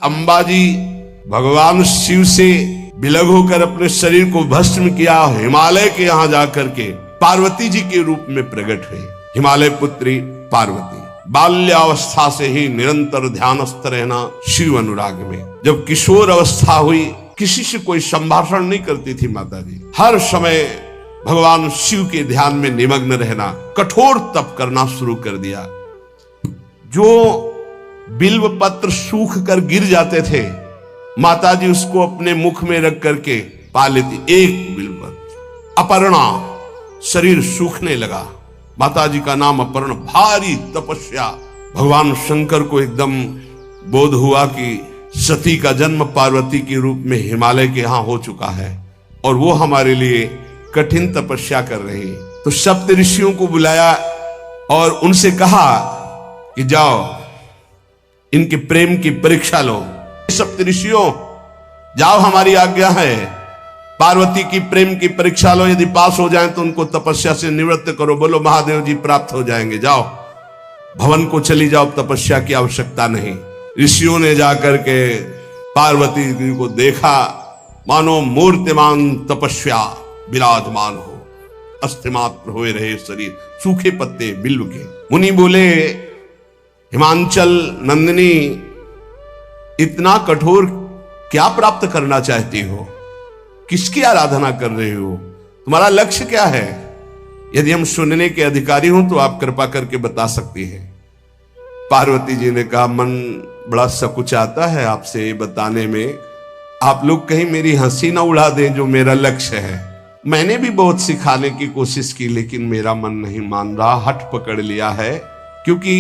अंबाजी भगवान शिव से विलग होकर अपने शरीर को भस्म किया, हिमालय के यहां जाकर के पार्वती जी के रूप में प्रकट हुए। हिमालय पुत्री पार्वती बाल्यावस्था से ही निरंतर ध्यानस्थ रहना शिव अनुराग में। जब किशोर अवस्था हुई, किसी से कोई संभाषण नहीं करती थी माता जी, हर समय भगवान शिव के ध्यान में निमग्न रहना, कठोर तप करना शुरू कर दिया। जो बिल्व पत्र सूख कर गिर जाते थे, माता जी उसको अपने मुख में रख करके पा लेती। एक बिल्व पत्र, अपर्णा, शरीर सूखने लगा। माता जी का नाम अपर्णा। भारी तपस्या। भगवान शंकर को एकदम बोध हुआ कि सती का जन्म पार्वती के रूप में हिमालय के यहां हो चुका है और वो हमारे लिए कठिन तपस्या कर रहे हैं। तो सप्त ऋषियों को बुलाया और उनसे कहा कि जाओ इनके प्रेम की परीक्षा लो। सप्त ऋषियों, जाओ, हमारी आज्ञा है, पार्वती की प्रेम की परीक्षा लो। यदि पास हो जाएं तो उनको तपस्या से निवृत्त करो। बोलो महादेव जी प्राप्त हो जाएंगे। जाओ भवन को चली जाओ, तपस्या की आवश्यकता नहीं। ऋषियों ने जाकर के पार्वती जी को देखा, मानो मूर्तिमान तपस्या विराजमान हो, अस्थिमात्र हुए रहे शरीर, सूखे पत्ते बिल्व के। मुनि बोले, हिमांचल नंदिनी, इतना कठोर क्या प्राप्त करना चाहती हो? किसकी आराधना कर रहे हो? तुम्हारा लक्ष्य क्या है? यदि हम सुनने के अधिकारी हों तो आप कृपा करके बता सकती हैं। पार्वती जी ने कहा, मन बड़ा सकुचाता है आपसे ये बताने में। आप लोग कहीं मेरी हंसी ना उड़ा दें जो मेरा लक्ष्य है। मैंने भी बहुत सिखाने की कोशिश की, लेकिन मेरा मन नहीं मान रहा, हठ पकड़ लिया है। क्योंकि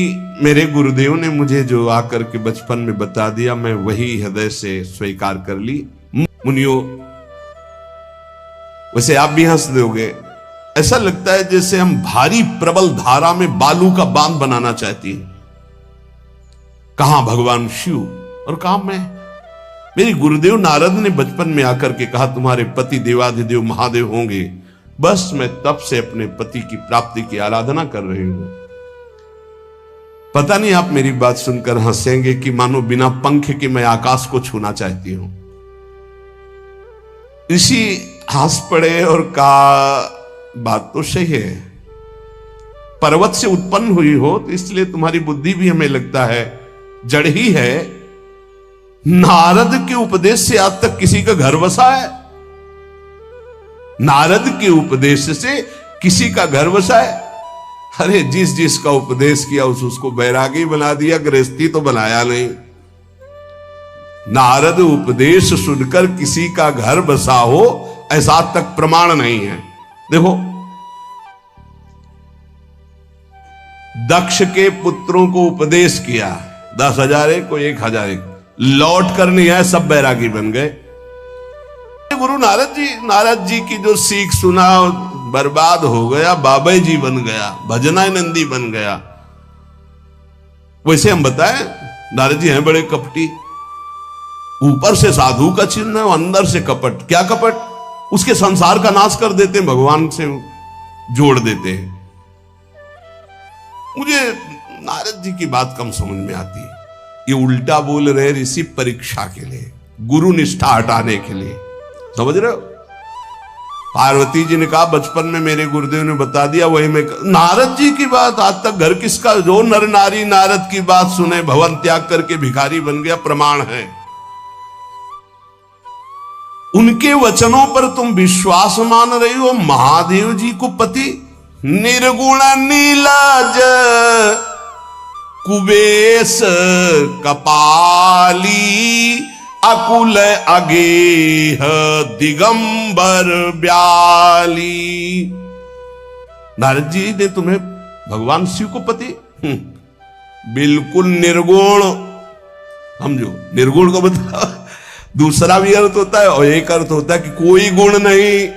मेरे गुरुदेव ने मुझे जो आकर के बचपन में बता दिया, मैं वही हृदय से स्वीकार कर ली। मुनियों, वैसे आप भी हंस दोगे, ऐसा लगता है जैसे हम भारी प्रबल धारा में बालू का बांध बनाना चाहती हैं। कहां भगवान शिव और कहां मैं? मेरे गुरुदेव नारद ने बचपन में आकर के कहा, तुम्हारे पति देवाधिदेव महादेव होंगे। बस मैं तब से अपने पति की प्राप्ति की आराधना कर रही हूं। पता नहीं आप मेरी बात सुनकर हंसेंगे कि मानो बिना पंख के मैं आकाश को छूना चाहती हूं। ऋषि हंस पड़े और कहा, बात तो सही है, पर्वत से उत्पन्न हुई हो तो इसलिए तुम्हारी बुद्धि भी हमें लगता है जड़ ही है। नारद के उपदेश से आज तक किसी का घर बसा है? नारद के उपदेश से किसी का घर बसा है? अरे जिस जिसका उपदेश किया उसको बैरागी बना दिया, गृहस्थी तो बनाया नहीं। नारद उपदेश सुनकर किसी का घर बसा हो ऐसा आज तक प्रमाण नहीं है। देखो, दक्ष के पुत्रों को उपदेश किया, 10,000 एक को 1,000 एक, लौट कर नहीं आए, सब बैरागी बन गए। गुरु नारद जी की जो सीख सुना बर्बाद हो गया, बाबा जी बन गया, भजनानंदी बन गया। वैसे हम बताएं, नारद जी हैं बड़े कपटी, ऊपर से साधु का चिन्ह है, अंदर से कपट। क्या कपट? उसके संसार का नाश कर देते हैं, भगवान से जोड़ देते हैं। मुझे नारद जी की बात कम समझ में आती है। ये उल्टा बोल रहे ऋषि परीक्षा के लिए, गुरु निष्ठा हटाने के लिए, समझ रहे हो? पार्वती जी ने कहा, बचपन में मेरे गुरुदेव ने बता दिया, वही मैं। नारद जी की बात आज तक घर किसका? जो नर नारी नारद की बात सुने भवन त्याग करके भिखारी बन गया, प्रमाण है। उनके वचनों पर तुम विश्वास मान रही हो? महादेव जी को पति, निर्गुण नीलाज कुबेश कपाली, अकुल अगेह दिगंबर ब्याली। नारद जी ने तुम्हें भगवान शिव को पति, बिल्कुल निर्गुण समझो। निर्गुण को बता, दूसरा भी अर्थ होता है और एक अर्थ होता है कि कोई गुण नहीं।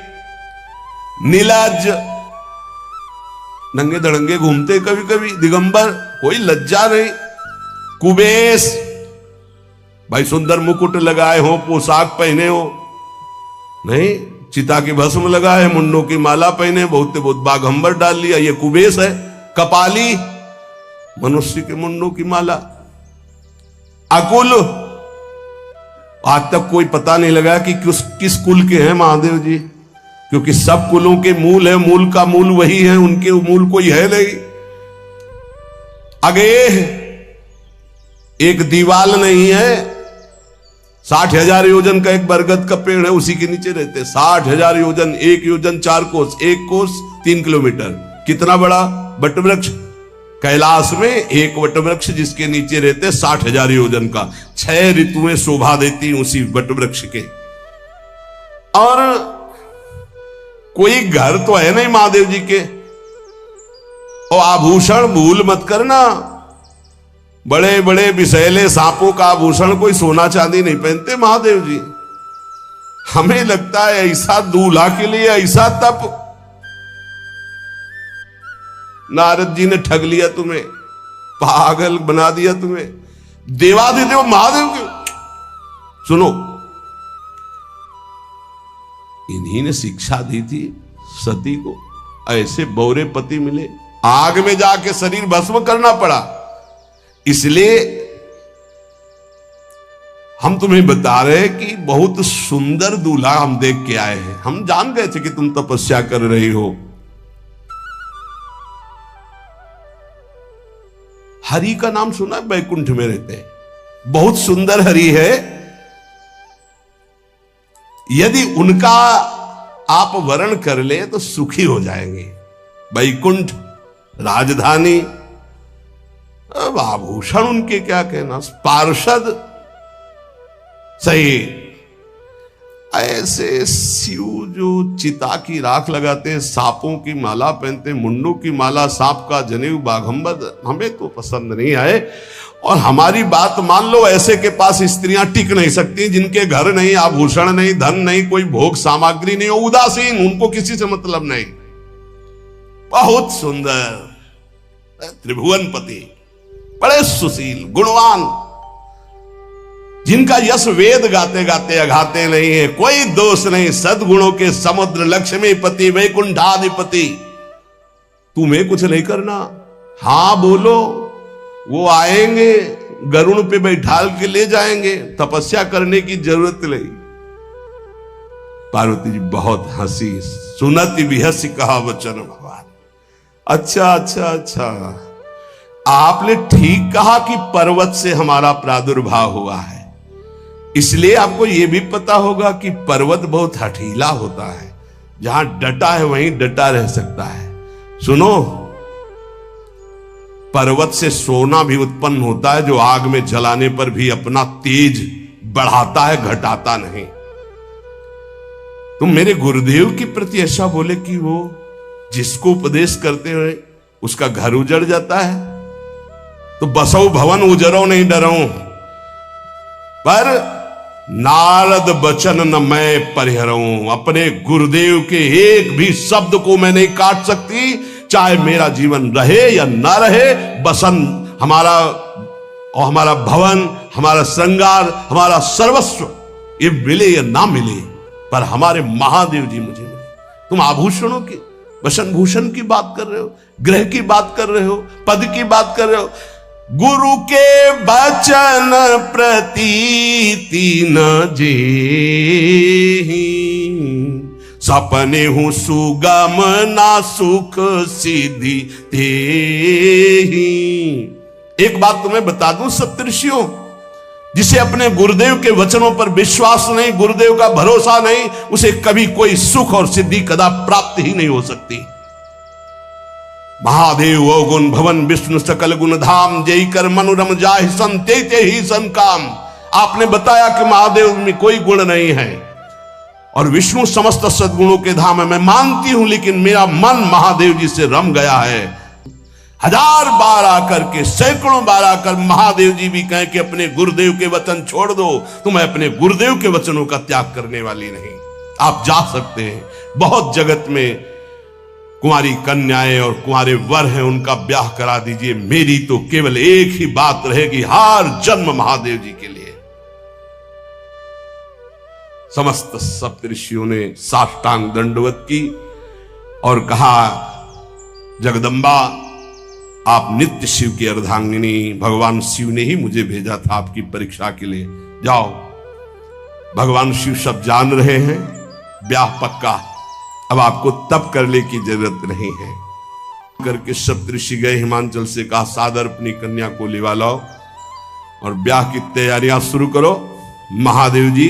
नीलाज, नंगे धड़ंगे घूमते कभी कभी, दिगंबर, कोई लज्जा नहीं। कुबेश, भाई सुंदर मुकुट लगाए हो, पोशाक पहने हो, नहीं, चिता की भस्म लगाए, मुंडों की माला पहने, बहुत बाघंबर डाल लिया, ये कुबेश है। कपाली, मनुष्य के मुंडों की माला। अकुल, आज तक कोई पता नहीं लगा कि किस कुल के हैं महादेव जी, क्योंकि सब कुलों के मूल है, मूल का मूल वही है, उनके मूल कोई है नहीं। आगे एक दीवाल नहीं है, 60,000 योजन का एक बरगद का पेड़ है, उसी के नीचे रहते 60,000 योजन, 1 योजन 4 कोस, 1 कोस 3 किलोमीटर। कितना बड़ा वटवृक्ष कैलाश में, एक वटवृक्ष जिसके नीचे रहते 60,000 योजन का, 6 ऋतुएं शोभा देती उसी वटवृक्ष के। और कोई घर तो है नहीं महादेव जी के। और आभूषण भूल मत करना, बड़े बड़े विषैले सांपों का आभूषण कोई सोना चांदी नहीं पहनते महादेव जी। हमें लगता है ऐसा दूल्हा के लिए ऐसा तप। नारद जी ने ठग लिया तुम्हें, पागल बना दिया तुम्हें। देवाधिदेव महादेव के सुनो, इन्हीं ने शिक्षा दी थी सती को। ऐसे बौरे पति मिले, आग में जाके शरीर भस्म करना पड़ा। इसलिए हम तुम्हें बता रहे हैं कि बहुत सुंदर दूल्हा हम देख के आए हैं। हम जान गए थे कि तुम तपस्या कर रही हो। हरि का नाम सुना है? बैकुंठ में रहते हैं, बहुत सुंदर हरि है। यदि उनका आप वर्ण कर ले तो सुखी हो जाएंगे। बैकुंठ राजधानी, अब आभूषण उनके क्या कहना, पार्षद सही। ऐसे शिव जो चिता की राख लगाते हैं, सांपों की माला पहनते हैं, मुंडों की माला, सांप का जनेऊ, बाघंबर, हमें तो पसंद नहीं आए। और हमारी बात मान लो, ऐसे के पास स्त्रियां टिक नहीं सकती जिनके घर नहीं, आभूषण नहीं, धन नहीं, कोई भोग सामग्री नहीं, उदासीन, उनको किसी से मतलब नहीं। बहुत सुंदर त्रिभुवनपति, बड़े सुशील गुणवान, जिनका यश वेद गाते गाते अघाते नहीं है, कोई दोष नहीं, सद्गुणों के समुद्र, लक्ष्मीपति, वैकुंठाधिपति। तुम्हें कुछ नहीं करना, हां बोलो, वो आएंगे, गरुड़ पे बैठाल के ले जाएंगे, तपस्या करने की जरूरत नहीं। पार्वती जी बहुत हंसी, सुनति बिहसी कहा वचन भगवान। अच्छा अच्छा अच्छा, आपने ठीक कहा कि पर्वत से हमारा प्रादुर्भाव हुआ है, इसलिए आपको यह भी पता होगा कि पर्वत बहुत हठीला होता है, जहां डटा है वहीं डटा रह सकता है। सुनो, पर्वत से सोना भी उत्पन्न होता है, जो आग में जलाने पर भी अपना तेज बढ़ाता है, घटाता नहीं। तुम मेरे गुरुदेव के प्रति ऐसा बोले कि वो जिसको उपदेश करते हुए उसका घर उजड़ जाता है, तो बसो भवन उजरो नहीं डरो। पर नारद बचन न मैं परिहरऊं, अपने गुरुदेव के एक भी शब्द को मैं नहीं काट सकती, चाहे मेरा जीवन रहे या ना रहे। बसन हमारा और हमारा भवन, हमारा श्रृंगार, हमारा सर्वस्व, ये मिले या ना मिले, पर हमारे महादेव जी मुझे मिले। तुम आभूषणों की, वसन भूषण की बात कर रहे हो, ग्रह की बात कर रहे हो, पद की बात कर रहे हो। गुरु के वचन प्रतीति न जेहि, सपने हूं सुगम ना सुख सिद्धि तेहि। एक बात तुम्हें बता दूं सप्तऋषियों, जिसे अपने गुरुदेव के वचनों पर विश्वास नहीं, गुरुदेव का भरोसा नहीं, उसे कभी कोई सुख और सिद्धि कदा प्राप्त ही नहीं हो सकती। महादेव गुण भवन विष्णु सकल गुण धाम, जय कर मनोरम जाहि संते ही सन काम। आपने बताया कि महादेव में कोई गुण नहीं है और विष्णु समस्त सद्गुणों के धाम है, मैं मानती हूं, लेकिन मेरा मन महादेव जी से रम गया है। 1000 बार आकर के, सैकड़ों बार आकर महादेव जी भी कहें कि अपने गुरुदेव के वचन छोड़ दो, तो मैं अपने गुरुदेव के वचनों का त्याग करने वाली नहीं। आप जा सकते हैं, बहुत जगत में कुंवारी कन्याएं और कुंवारे वर हैं, उनका ब्याह करा दीजिए। मेरी तो केवल एक ही बात रहेगी, हर जन्म महादेव जी के लिए। समस्त सप्तऋषियों ने साष्टांग दंडवत की और कहा, जगदम्बा आप नित्य शिव की अर्धांगिनी, भगवान शिव ने ही मुझे भेजा था आपकी परीक्षा के लिए। जाओ भगवान शिव सब जान रहे हैं, ब्याह पक्का, अब आपको तप करने की जरूरत नहीं है। करके सप्तऋषि गए हिमांचल से, कहा सादर अपनी कन्या को लिवा लाओ और ब्याह की तैयारियां शुरू करो। महादेव जी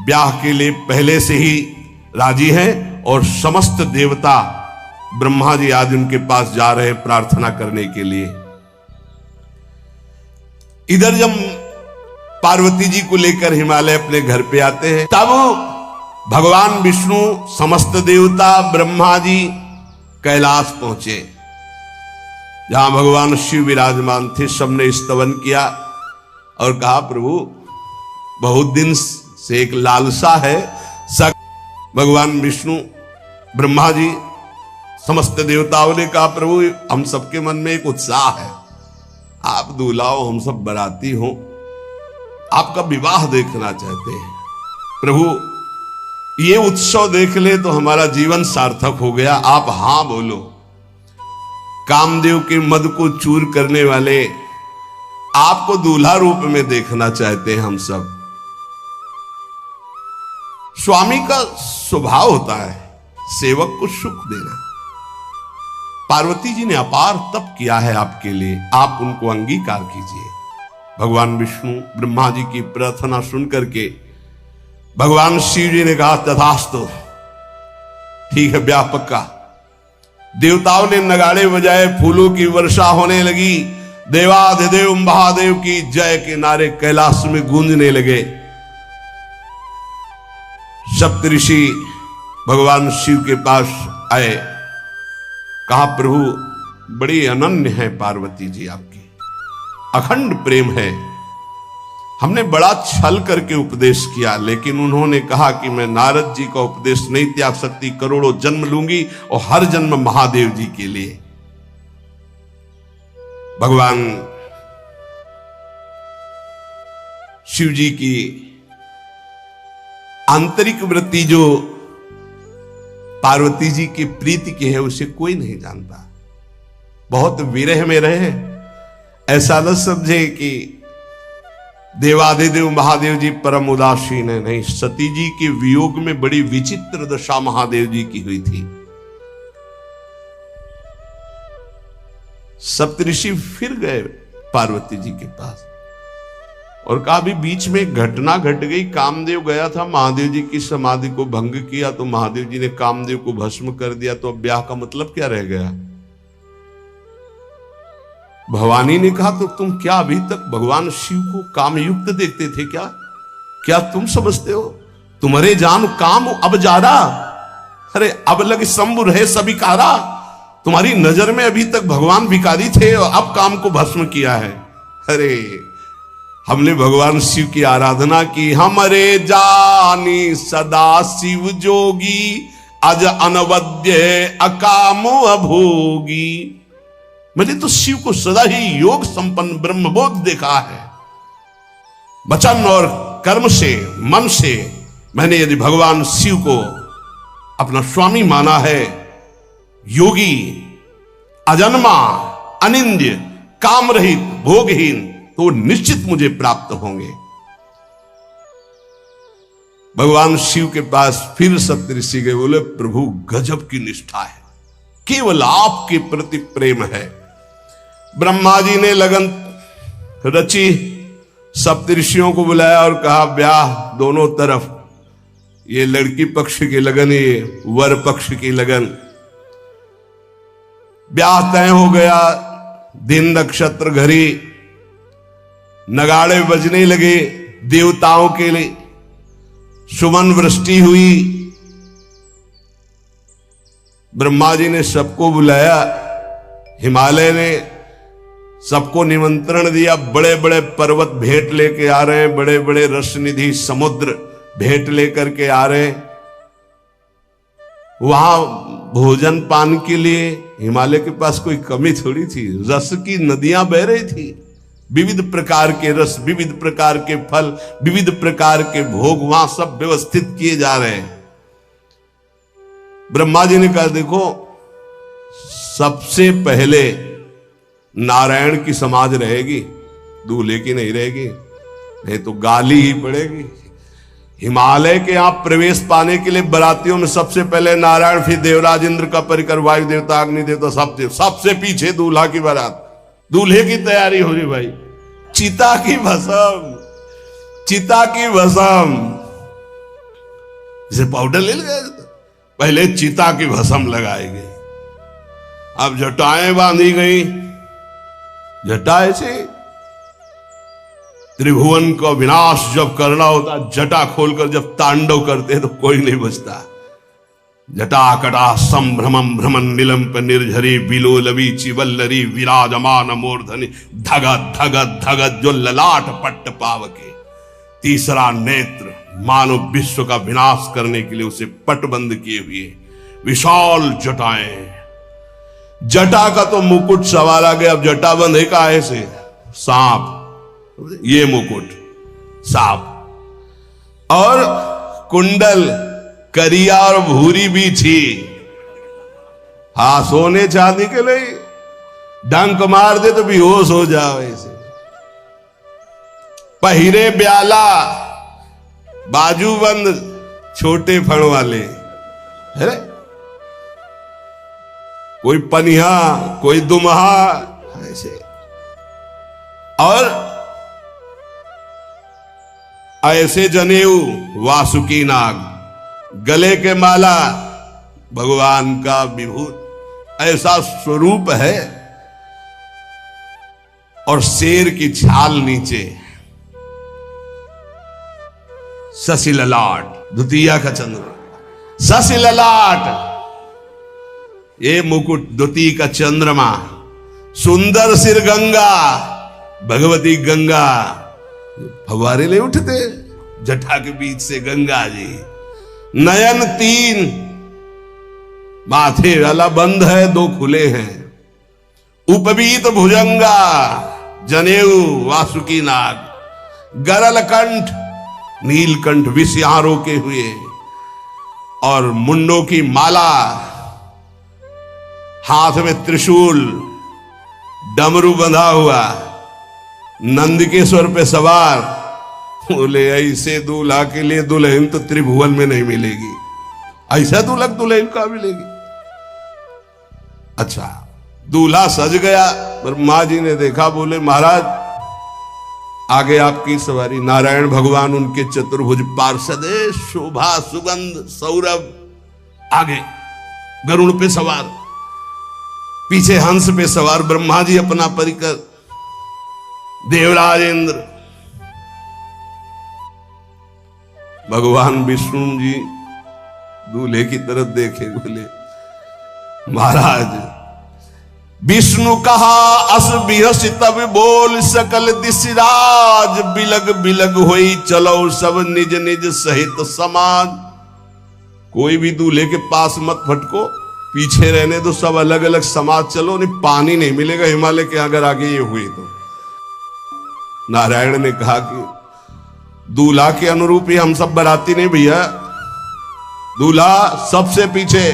ब्याह के लिए पहले से ही राजी हैं और समस्त देवता ब्रह्मा जी आदि उनके पास जा रहे हैं प्रार्थना करने के लिए। इधर जब पार्वती जी को लेकर हिमालय अपने घर पे आते हैं, तब भगवान विष्णु, समस्त देवता, ब्रह्मा जी कैलाश पहुंचे, जहां भगवान शिव विराजमान थे। सबने स्तवन किया और कहा प्रभु बहुत दिन से एक लालसा है। भगवान विष्णु, ब्रह्मा जी, समस्त देवताओं ने कहा प्रभु हम सबके मन में एक उत्साह है, आप दूल्हा हो, हम सब बराती हो, आपका विवाह देखना चाहते हैं। प्रभु ये उत्सव देख ले तो हमारा जीवन सार्थक हो गया, आप हां बोलो। कामदेव के मद को चूर करने वाले आपको दूल्हा रूप में देखना चाहते हैं हम सब। स्वामी का स्वभाव होता है सेवक को सुख देना। पार्वती जी ने अपार तप किया है आपके लिए, आप उनको अंगीकार कीजिए। भगवान विष्णु, ब्रह्मा जी की प्रार्थना सुन करके भगवान शिव जी ने कहा तथास्तु, ठीक है ब्याह पक्का। देवताओं ने नगाड़े बजाए, फूलों की वर्षा होने लगी, देवाधिदेव महादेव की जय के नारे कैलाश में गूंजने लगे। सप्तऋषि भगवान शिव के पास आए, कहा प्रभु बड़ी अनन्य है पार्वती जी, आपकी अखंड प्रेम है। हमने बड़ा छल करके उपदेश किया, लेकिन उन्होंने कहा कि मैं नारद जी का उपदेश नहीं त्याग सकती, करोड़ों जन्म लूंगी और हर जन्म महादेव जी के लिए। भगवान शिव जी की आंतरिक वृत्ति जो पार्वती जी की प्रीति की है उसे कोई नहीं जानता। बहुत विरह में रहे, ऐसा न समझे कि देवाधिदेव महादेव जी परम उदासीन है, नहीं। सती जी के वियोग में बड़ी विचित्र दशा महादेव जी की हुई थी। सप्तऋषि फिर गए पार्वती जी के पास और कहा भी बीच में घटना घट गई, कामदेव गया था महादेव जी की समाधि को भंग किया, तो महादेव जी ने कामदेव को भस्म कर दिया, तो अब ब्याह का मतलब क्या रह गया। भवानी ने कहा तो तुम क्या अभी तक भगवान शिव को काम युक्त देखते थे क्या? क्या तुम समझते हो तुम्हारे जान काम अब जा रहा? अरे अब लग शंभु रहे सभी कारा। तुम्हारी नजर में अभी तक भगवान भिखारी थे और अब काम को भस्म किया है। अरे हमने भगवान शिव की आराधना की, हमरे जानी सदा शिव जोगी, अज अनवद्य अकामो अभोगी। मैंने तो शिव को सदा ही योग संपन्न ब्रह्मबोध देखा है। वचन और कर्म से, मन से मैंने यदि भगवान शिव को अपना स्वामी माना है, योगी, अजन्मा, अनिंद्य, काम रहित, भोगहीन, तो निश्चित मुझे प्राप्त होंगे। भगवान शिव के पास फिर सप्तऋषि गए, बोले प्रभु गजब की निष्ठा है, केवल आपके प्रति प्रेम है। ब्रह्मा जी ने लगन रची, सप्तऋषियों को बुलाया और कहा ब्याह दोनों तरफ, ये लड़की पक्ष की लगन, ये वर पक्ष की लगन। ब्याह तय हो गया, दिन नक्षत्र घड़ी, नगाड़े बजने लगे, देवताओं के लिए सुमन वृष्टि हुई। ब्रह्मा जी ने सबको बुलाया, हिमालय ने सबको निमंत्रण दिया, बड़े बड़े पर्वत भेंट लेके आ रहे हैं, बड़े बड़े रसनिधि समुद्र भेंट लेकर के आ रहे हैं। वहां भोजन पान के लिए हिमालय के पास कोई कमी थोड़ी थी, रस की नदियां बह रही थी, विविध प्रकार के रस, विविध प्रकार के फल, विविध प्रकार के भोग वहां सब व्यवस्थित किए जा रहे हैं। ब्रह्मा जी ने कहा देखो सबसे पहले नारायण की समाज रहेगी, दूल्हे की नहीं रहेगी, नहीं तो गाली ही पड़ेगी। हिमालय के यहाँ प्रवेश पाने के लिए बरातियों में सबसे पहले नारायण, फिर देवराज इंद्र का परिकर, वायु देवता, अग्नि देवता, सबसे पीछे दूल्हा की बारात। दूल्हे की तैयारी हो रही भाई। चिता की भस्म, चिता की भस्म, जैसे पाउडर ले गए, पहले चिता की भस्म लगाई गई, अब जटाएं बांधी गई। जटा से त्रिभुवन का विनाश जब करना होता, जटा खोलकर जब तांडव करते तो कोई नहीं बचता। जटा कटा संभ्रमम भ्रमण निलंप निर्झरी बिलोलवी चिवल्लरी विराजमान मूर्धनि धगत धगत धगत जो ललाट पट्ट पावके। तीसरा नेत्र मानव विश्व का विनाश करने के लिए उसे पटबंद किए हुए विशाल जटाएं। जटा का तो मुकुट सवार आ गया। अब जटा बंधे का ऐसे सांप, ये मुकुट सांप, और कुंडल करिया और भूरी भी थी। हाँ, सोने चांदी के लिए डंक मार दे तो बेहोश हो जाओ ऐसे। पहिरे ब्याला, बाजूबंद छोटे फण वाले, है कोई पनिहा, कोई दुमहा ऐसे, और ऐसे जनेऊ वासुकी नाग, गले के माला भगवान का विभूत, ऐसा स्वरूप है। और शेर की छाल नीचे, शशि ललाट, द्वितीया का चंद्र, शशि ललाट, ये मुकुट द्वितीय का चंद्रमा, सुंदर सिर गंगा, भगवती गंगा, फवारे ले उठते जटा के बीच से गंगा जी। नयन 3, माथे वाला बंद है, 2 खुले हैं। उपवीत भुजंगा, जनेऊ वासुकी नाग, गरल कंठ, नीलकंठ विष यहां रोके हुए, और मुंडों की माला, हाथ में त्रिशूल, डमरू बंधा हुआ, नंदिकेश्वर पे सवार। बोले ऐसे दूल्हा के लिए दुल्हन तो त्रिभुवन में नहीं मिलेगी, ऐसा दूल्हा दुल्हन का मिलेगी। अच्छा, दूल्हा सज गया, ब्रह्मा जी ने देखा, बोले महाराज आगे आपकी सवारी। नारायण भगवान उनके चतुर्भुज पार्षद, शोभा सुगंध सौरभ, आगे गरुड़ पे सवार, पीछे हंस पे सवार ब्रह्मा जी अपना परिकर, देवराज इंद्र, भगवान विष्णु जी दूल्हे की तरफ देखे, बोले महाराज विष्णु कहा अस बिहस तब बोल सकल दिशराज, बिलग बिलग होई चलो सब निज निज सहित समाज। कोई भी दूल्हे के पास मत फटको, पीछे रहने दो, सब अलग अलग समाज चलो, नहीं पानी नहीं मिलेगा हिमालय के अगर आगे ये हुई तो। नारायण ने कहा कि दूल्हा के अनुरूप ही हम सब बराती नहीं भैया, दूल्हा सबसे पीछे,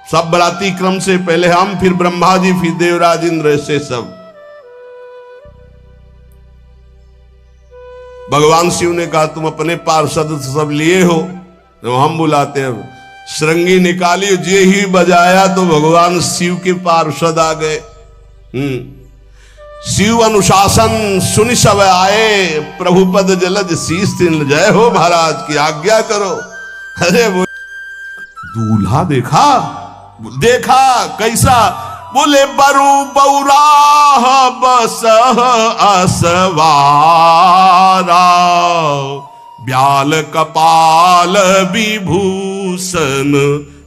सब बराती क्रम से पहले हम, फिर ब्रह्मा जी, फिर देवराज इंद्र, से सब। भगवान शिव ने कहा तुम अपने पार्षद सब लिए हो, तो हम बुलाते हैं। श्रृंगी निकाली, जे ही बजाया तो भगवान शिव के पार्षद आ गए। शिव अनुशासन सुनि सब आए, प्रभु पद जलद शीस तिन, जय हो महाराज की आज्ञा करो। अरे वो दूल्हा देखा, देखा कैसा, बोले बरु बौराह बस असवारा, ब्याल कपाल विभूषण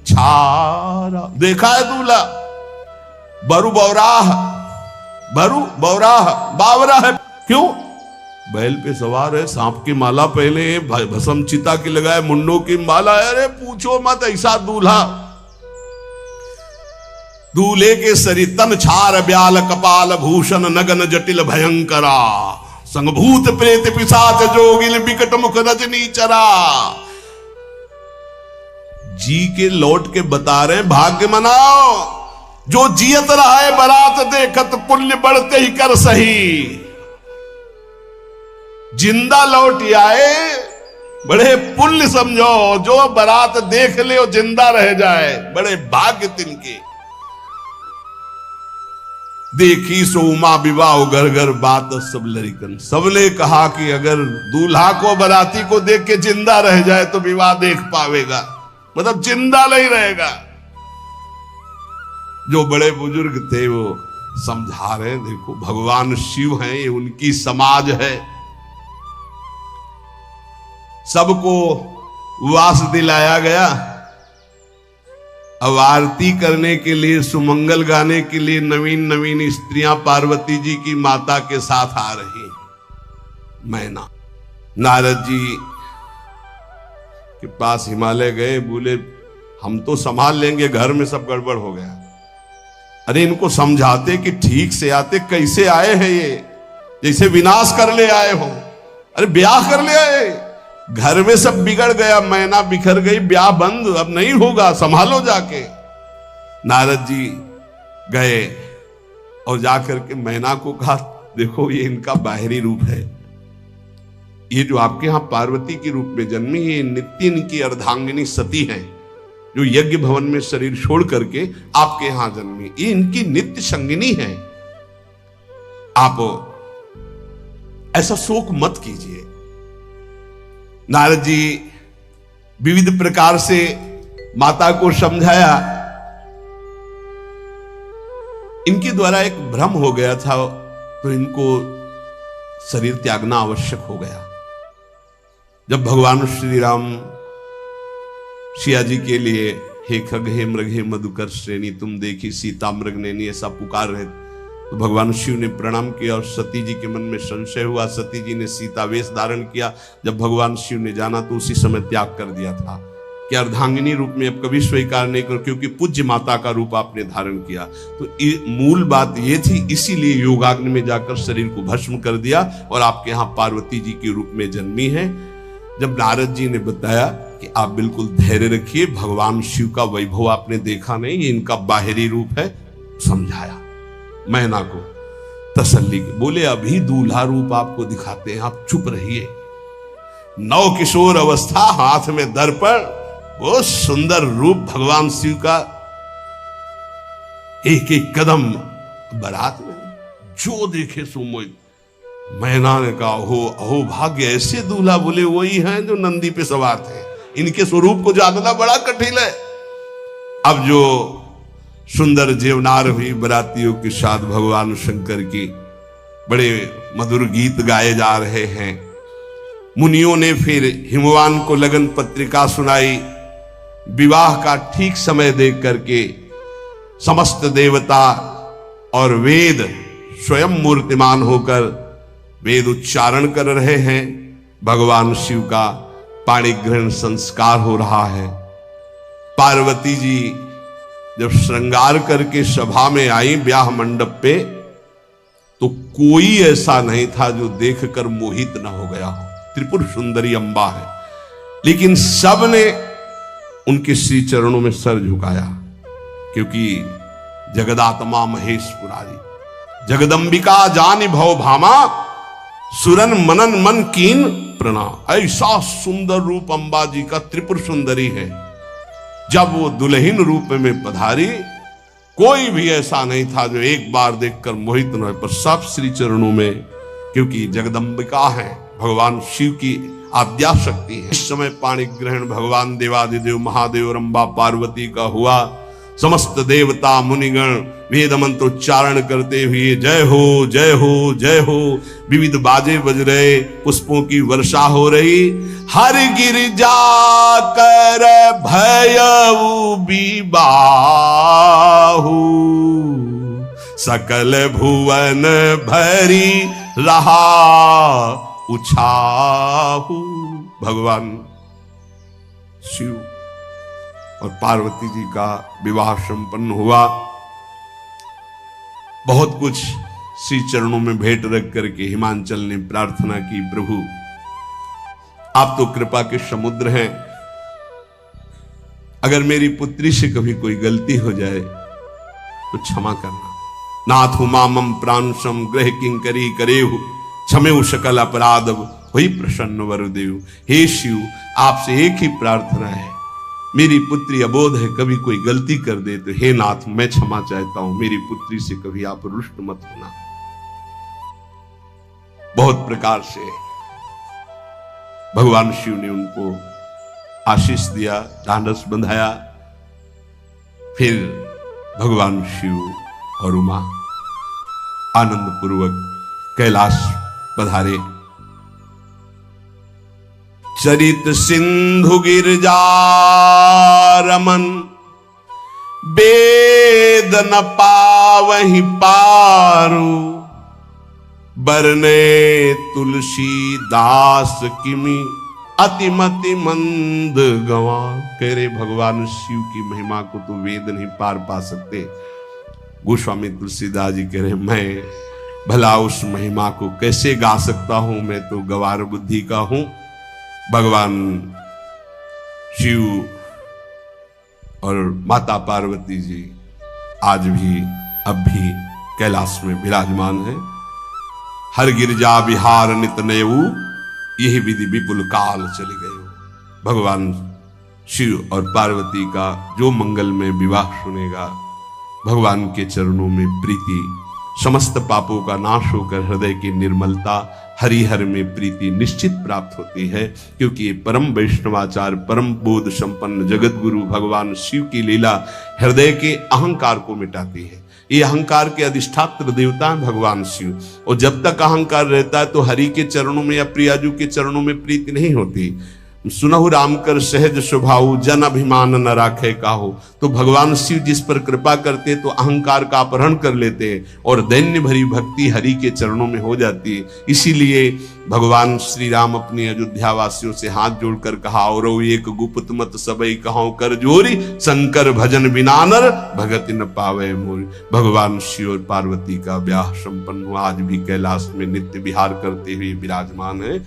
छारा। देखा है दूल्हा, बरु बौराह, बरु बौराह, बावरा है, क्यों? बैल पे सवार है, सांप की माला पहले, भस्म चिता की लगाए, मुंडों की माला। अरे पूछो मत, ऐसा दूल्हा। दूल्हे के शरीर तन छार ब्याल कपाल भूषण नगन जटिल भयंकरा, संगभूत प्रेत पिशाच जोगिल बिकट मुख रजनी चरा। जी के लौट के बता रहे, भाग्य मनाओ, जो जियत रहा है बरात देखत, पुण्य बढ़ते ही कर सही। जिंदा लौट आए बड़े पुण्य समझो, जो बारात देख ले और जिंदा रह जाए, बड़े भाग्य तिनके। देखी सो उमा विवाह घर घर बात सब लड़िकन। सबने कहा कि अगर दूल्हा को बाराती को देख के जिंदा रह जाए तो विवाह देख पावेगा, मतलब जिंदा नहीं रहेगा। जो बड़े बुजुर्ग थे वो समझा रहे, देखो भगवान शिव हैं, ये उनकी समाज है, सबको वास दिलाया गया। अब आरती करने के लिए, सुमंगल गाने के लिए नवीन नवीन स्त्रियां पार्वती जी की माता के साथ आ रही। मैना नारद जी के पास हिमालय गए, बोले हम तो संभाल लेंगे, घर में सब गड़बड़ हो गया। अरे इनको समझाते कि ठीक से आते, कैसे आए हैं ये, जैसे विनाश कर ले आए हो। अरे ब्याह कर ले आए, घर में सब बिगड़ गया, मैना बिखर गई, ब्याह बंद, अब नहीं होगा, संभालो जाके। नारद जी गए और जाकर के मैना को कहा, देखो ये इनका बाहरी रूप है, ये जो आपके यहां पार्वती के रूप में जन्मी, ये नित्य इनकी अर्धांगिनी सती है, जो यज्ञ भवन में शरीर छोड़ करके आपके यहां जन्मी, ये इनकी नित्य संगिनी है। आप ऐसा शोक मत कीजिए। नारद जी विविध प्रकार से माता को समझाया। इनके द्वारा एक भ्रम हो गया था, तो इनको शरीर त्यागना आवश्यक हो गया। जब भगवान श्री राम सिया जी के लिए हे खग हे मृग हे मधुकर श्रेणी तुम देखी सीता मृग नैनी ऐसा पुकार रहे, तो भगवान शिव ने प्रणाम किया और सती जी के मन में संशय हुआ। सती जी ने सीता वेश धारण किया। जब भगवान शिव ने जाना तो उसी समय त्याग कर दिया था कि अर्धांगिनी रूप में अब कभी स्वीकार नहीं कर, क्योंकि पूज्य माता का रूप आपने धारण किया। तो मूल बात ये थी, इसीलिए योगाग्नि में जाकर शरीर को भस्म कर दिया और आपके यहाँ पार्वती जी के रूप में जन्मी है। जब नारद जी ने बताया कि आप बिल्कुल धैर्य रखिए, भगवान शिव का वैभव आपने देखा नहीं, ये इनका बाहरी रूप है, समझाया मैना को तसल्ली के। बोले अभी दूल्हा रूप आपको दिखाते हैं, आप चुप रहिए। नव किशोर अवस्था, हाथ में दर्पण, वो सुंदर रूप भगवान शिव का, एक एक कदम बारात में जो देखे सो मोहित। मैना ने कहा हो अहो भाग्य, ऐसे दूल्हा बोले वही हैं जो नंदी पे सवार थे, इनके स्वरूप को जानना बड़ा कठिन है। अब जो सुंदर जीवनार हुई बरातियों के साथ भगवान शंकर की बड़े मधुर गीत गाए जा रहे हैं। मुनियों ने फिर हिमवान को लगन पत्रिका सुनाई। विवाह का ठीक समय देख करके समस्त देवता और वेद स्वयं मूर्तिमान होकर वेद उच्चारण कर रहे हैं। भगवान शिव का पाणी ग्रहण संस्कार हो रहा है। पार्वती जी जब श्रृंगार करके सभा में आई ब्याह मंडप पे, तो कोई ऐसा नहीं था जो देखकर मोहित न हो गया हो। त्रिपुर सुंदरी अम्बा है, लेकिन सबने उनके श्री चरणों में सर झुकाया, क्योंकि जगदात्मा महेश पुरारी, जगदंबिका जानि भव भामा, सुरन मनन मन कीन प्रणाम। ऐसा सुंदर रूप अम्बा जी का, त्रिपुर सुंदरी है। जब वो दुल्हन रूप में पधारी, कोई भी ऐसा नहीं था जो एक बार देखकर मोहित न हो, पर सब श्री चरणों में, क्योंकि जगदंबिका है, भगवान शिव की आद्या शक्ति है। इस समय पाणी ग्रहण भगवान देवादिदेव महादेव और अम्बा पार्वती का हुआ। समस्त देवता मुनिगण वेद मंत्रोच्चारण करते हुए जय हो जय हो जय हो, विविध बाजे बज रहे, पुष्पों की वर्षा हो रही। हर गिरिजा कर भयउ बिबाहु, सकल भुवन भरी रहा उछाहु। भगवान शिव और पार्वती जी का विवाह संपन्न हुआ। बहुत कुछ श्री चरणों में भेंट रख करके हिमांचल ने प्रार्थना की, प्रभु आप तो कृपा के समुद्र हैं, अगर मेरी पुत्री से कभी कोई गलती हो जाए तो क्षमा करना। नाथ मामम प्रांशम ग्रह किंकरी करेहु, क्षमेउ सकल अपराध वही प्रसन्न वरुदेव। हे शिव, आपसे एक ही प्रार्थना है, मेरी पुत्री अबोध है, कभी कोई गलती कर दे तो हे नाथ मैं क्षमा चाहता हूं, मेरी पुत्री से कभी आप रुष्ट मत होना। बहुत प्रकार से भगवान शिव ने उनको आशीष दिया, ढांढस बंधाया। फिर भगवान शिव और उमा आनंद पूर्वक कैलाश पधारे। चरित सिंधु गिरजा रमन, वेद न पावहि पारू, बरने तुलसी दास किमि, अतिमति मंद गवा। कह रहे भगवान शिव की महिमा को तो वेद नहीं पार पा सकते। गोस्वामी तुलसीदास जी कह रहे मैं भला उस महिमा को कैसे गा सकता हूं, मैं तो गवार बुद्धि का हूं। भगवान शिव और माता पार्वती जी आज भी अब भी कैलाश में विराजमान है। हर गिरजा विहार नित नयऊ, यही विधि विपुल काल चले गए। भगवान शिव और पार्वती का जो मंगल में विवाह सुनेगा, भगवान के चरणों में प्रीति, समस्त पापों का नाश होकर हृदय की निर्मलता, हरिहर में प्रीति निश्चित प्राप्त होती है। क्योंकि ये परम वैष्णवाचार, परम बोध संपन्न जगत गुरु भगवान शिव की लीला हृदय के अहंकार को मिटाती है। ये अहंकार के अधिष्ठात्र देवता है भगवान शिव, और जब तक अहंकार रहता है तो हरि के चरणों में या प्रियाजू के चरणों में प्रीति नहीं होती। सुनहु राम कर सहज स्वभाव, जन अभिमान न राखे काहू। तो भगवान शिव जिस पर कृपा करते तो अहंकार का अपहरण कर लेते और दैन्य भरी भक्ति हरि के चरणों में हो जाती है। इसीलिए भगवान श्री राम अपनी अयोध्या वासियों से हाथ जोड़कर कहा, और एक गुप्त मत सबई कहां कर जोरी, शंकर भजन बिना नर भगति न पावे मोरी। भगवान शिव और पार्वती का ब्याह संपन्न हुआ, आज भी कैलाश में नित्य विहार करते हुए विराजमान है।